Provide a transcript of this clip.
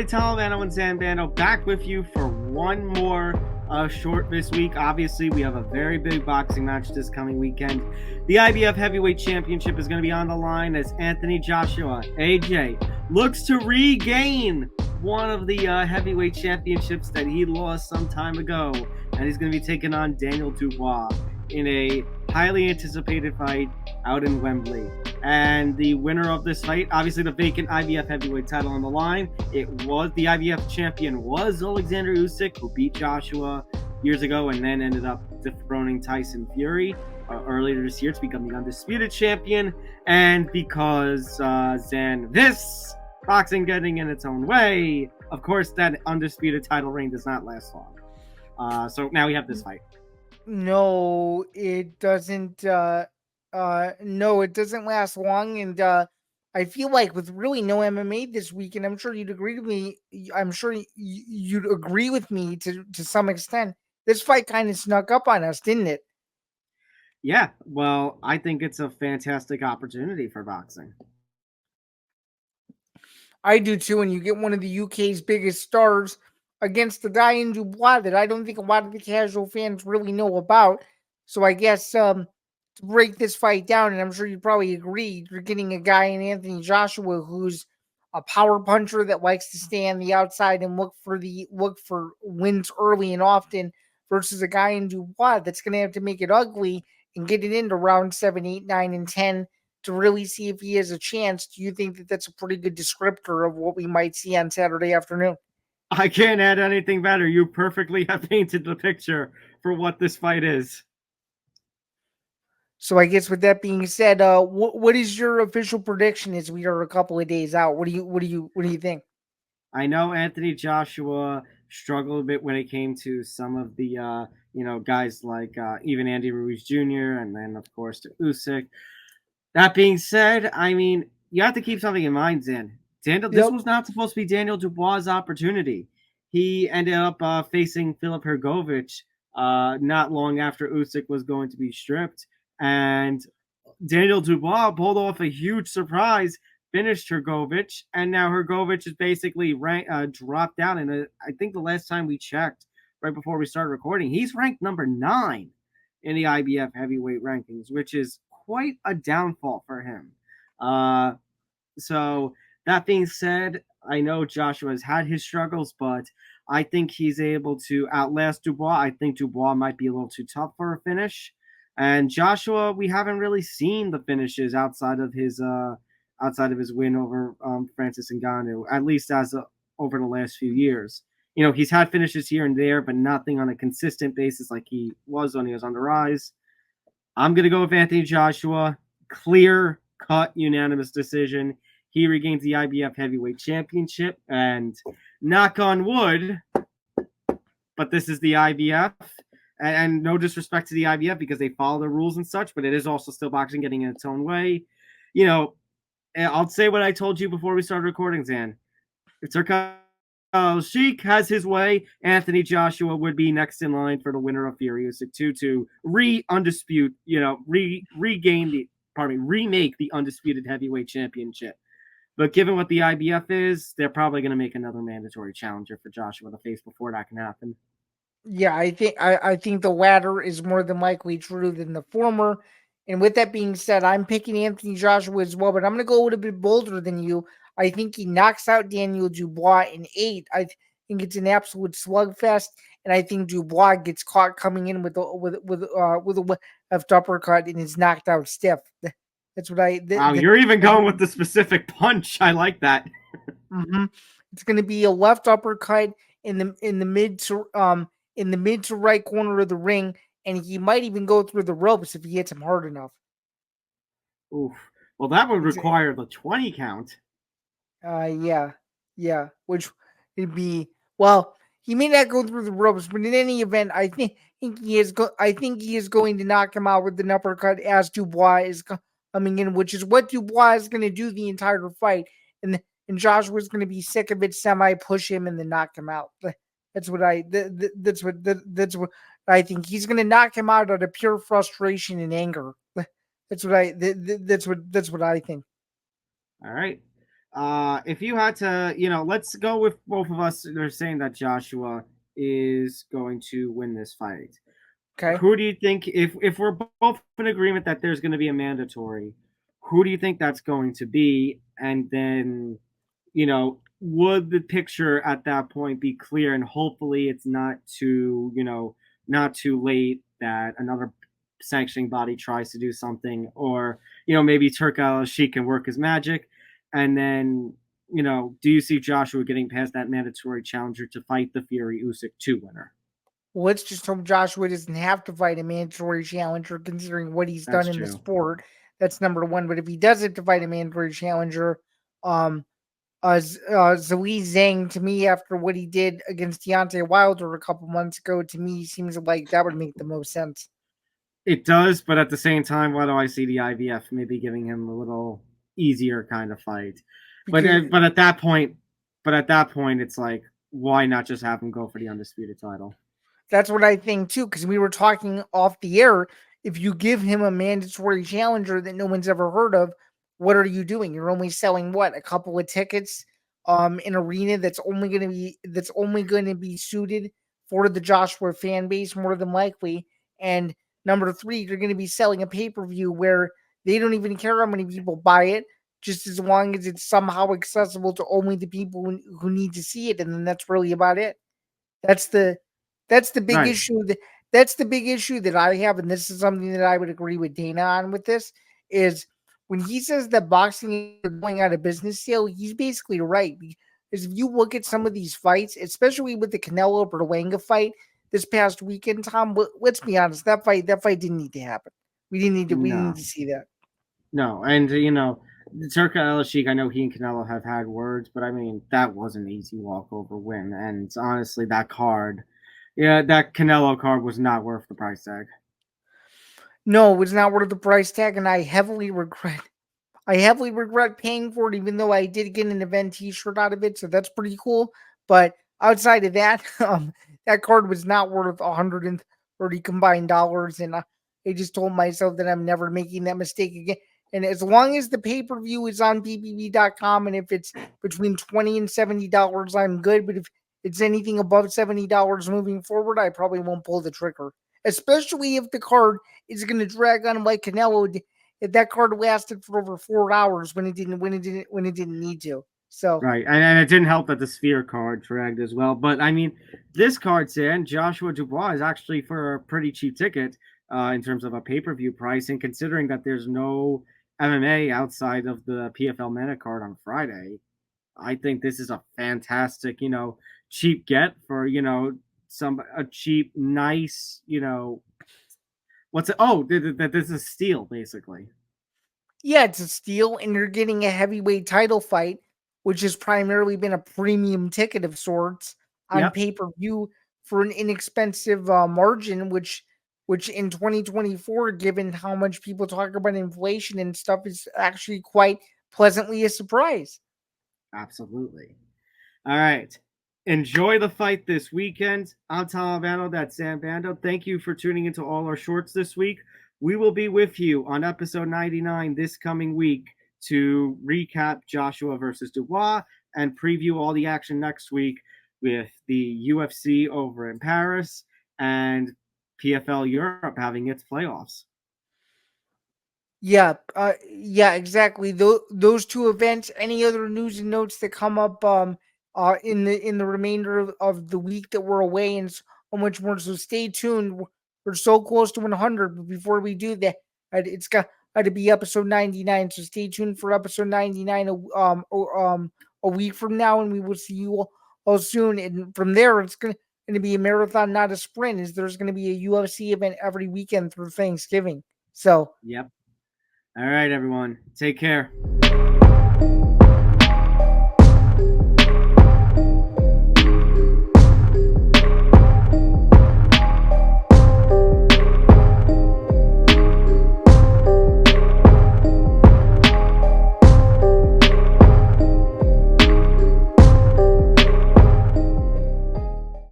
it's Albano and Zain Bando back with you for one more short this week. Obviously, we have a very big boxing match this coming weekend. The IBF Heavyweight Championship is going to be on the line as Anthony Joshua, AJ, looks to regain one of the heavyweight championships that he lost some time ago. And he's going to be taking on Daniel Dubois in a highly anticipated fight out in Wembley. And the winner of this fight, obviously the vacant IBF heavyweight title on the line, it was the IBF champion was Alexander Usyk, who beat Joshua years ago and then ended up dethroning Tyson Fury earlier this year to become the undisputed champion. And because this boxing getting in its own way, of course that undisputed title reign does not last long. So now we have this fight. No, it doesn't. No, it doesn't last long, and I feel like with really no MMA this week, and I'm sure you'd agree with me. I'm sure you'd agree with me to some extent. This fight kind of snuck up on us, didn't it? Yeah, well, I think it's a fantastic opportunity for boxing. I do too, and you get one of the UK's biggest stars against the guy in Dubois that I don't think a lot of the casual fans really know about. So I guess to break this fight down, and I'm sure you probably agree, you're getting a guy in Anthony Joshua who's a power puncher that likes to stay on the outside and look for wins early and often, versus a guy in Dubois that's going to have to make it ugly and get it into round 7, 8, 9, and 10 to really see if he has a chance. Do you think that that's a pretty good descriptor of what we might see on Saturday afternoon? I can't add anything better. You perfectly have painted the picture for what this fight is. So I guess with that being said, what is your official prediction as we are a couple of days out? What do you think? I know Anthony Joshua struggled a bit when it came to some of the guys like even Andy Ruiz Jr. and then of course to Usyk. That being said, I mean you have to keep something in mind, Zan. This was not supposed to be Daniel Dubois' opportunity. He ended up facing Filip Hrgović not long after Usyk was going to be stripped. And Daniel Dubois pulled off a huge surprise, finished Hrgović, and now Hrgović is basically dropped down. And I think the last time we checked, right before we started recording, he's ranked number 9 in the IBF heavyweight rankings, which is quite a downfall for him. So that being said, I know Joshua has had his struggles, but I think he's able to outlast Dubois. I think Dubois might be a little too tough for a finish. And Joshua, we haven't really seen the finishes outside of his win over Francis Ngannou, at least over the last few years. You know, he's had finishes here and there, but nothing on a consistent basis like he was when he was on the rise. I'm going to go with Anthony Joshua. Clear cut, unanimous decision. He regains the IBF Heavyweight Championship, and knock on wood, but this is the IBF, and no disrespect to the IBF because they follow the rules and such, but it is also still boxing getting in its own way. You know, I'll say what I told you before we started recording, Zan. If Sheik has his way, Anthony Joshua would be next in line for the winner of Fury Usyk 2 to remake the undisputed heavyweight championship. But given what the IBF is, they're probably going to make another mandatory challenger for Joshua to face before that can happen. Yeah, I think the latter is more than likely true than the former. And with that being said, I'm picking Anthony Joshua as well, but I'm going to go a little bit bolder than you. I think he knocks out Daniel Dubois in 8. I think it's an absolute slugfest, and I think Dubois gets caught coming in with a left uppercut and is knocked out stiff. That's what Wow, you're even going with the specific punch. I like that. Mm-hmm. It's going to be a left uppercut in the mid to right corner of the ring, and he might even go through the ropes if he hits him hard enough. Oof. Well, that would require the 20 count. Yeah. Which would be, well, he may not go through the ropes, but in any event, I think he is going to knock him out with an uppercut as Dubois is coming in, which is what Dubois is going to do the entire fight, and Joshua's going to be sick of it, push him and then knock him out. That's what I think. He's going to knock him out of pure frustration and anger. That's what I think. All right. If you had to, let's go with both of us. They're saying that Joshua is going to win this fight. Okay. Who do you think, if we're both in agreement that there's going to be a mandatory, who do you think that's going to be? And then, would the picture at that point be clear? And hopefully, it's not too late that another sanctioning body tries to do something, or maybe Turk Al-Sheikh can work his magic, and then. Do you see Joshua getting past that mandatory challenger to fight the Fury Usyk 2 winner? Well, let's just hope Joshua doesn't have to fight a mandatory challenger considering what he's done That's in the true. sport. That's number one. But if he does have to fight a mandatory challenger, um, Zali Zhang, to me, after what he did against Deontay Wilder a couple months ago, to me seems like that would make the most sense. It does, but at the same time, why do I see the IBF maybe giving him a little easier kind of fight? But Because but at that point, it's like, why not just have him go for the undisputed title? that's what I think too. Because we were talking off the air. If you give him a mandatory challenger that no one's ever heard of, what are you doing? You're only selling what, a couple of tickets, in arena that's only going to be suited for the Joshua fan base more than likely. And number three, you're going to be selling a pay per view where they don't even care how many people buy it, just as long as it's somehow accessible to only the people who need to see it, and then that's really about it. That's the that's the big Right. issue that's the big issue that I have, and this is something that I would agree with Dana on with this, is when he says that boxing is going out of business still, he's basically right. Because if you look at some of these fights, especially with the Canelo Berlanga fight this past weekend, Tom, let's be honest, that fight didn't need to happen. We didn't need No, to see that. no, and Turka El-Sheikh, I know he and Canelo have had words, but I mean that was an easy walkover win, and honestly, that Canelo card was not worth the price tag. No, it was not worth the price tag, and I heavily regret paying for it, even though I did get an event T-shirt out of it, so that's pretty cool. But outside of that, that card was not worth 130 combined dollars, and I just told myself that I'm never making that mistake again. And as long as the pay-per-view is on PPV.com, and if it's between $20 and $70, I'm good. But if it's anything above $70 moving forward, I probably won't pull the trigger. Especially if the card is going to drag on like Canelo if that card lasted for over 4 hours when it didn't need to. So Right, and it didn't help that the Sphere card dragged as well. But I mean, this card, San Joshua Dubois, is actually for a pretty cheap ticket in terms of a pay per view price, and considering that there's no MMA outside of the PFL Meta card on Friday, I think this is a fantastic, cheap get for some a cheap, nice, what's it? Oh, that this is steel basically. yeah, it's a steal, and you're getting a heavyweight title fight, which has primarily been a premium ticket of sorts on Yep, pay per view for an inexpensive margin, which in 2024, given how much people talk about inflation and stuff, is actually quite pleasantly a surprise. absolutely. All right. Enjoy the fight this weekend. I'm Tom Albano. That's Zain Bando. Thank you for tuning into all our shorts this week. We will be with you on episode 99 this coming week to recap Joshua versus Dubois and preview all the action next week with the UFC over in Paris and PFL Europe having its playoffs. Yeah, exactly. Those two events. Any other news and notes that come up in the remainder of the week that we're away, and so much more. So stay tuned. We're so close to 100, but before we do that, it's got to be episode 99. So stay tuned for episode 99. A week from now, and we will see you all soon. And from there, it's gonna be a marathon, not a sprint. Is there's gonna be a UFC event every weekend through Thanksgiving. So Yep. All right, everyone. Take care.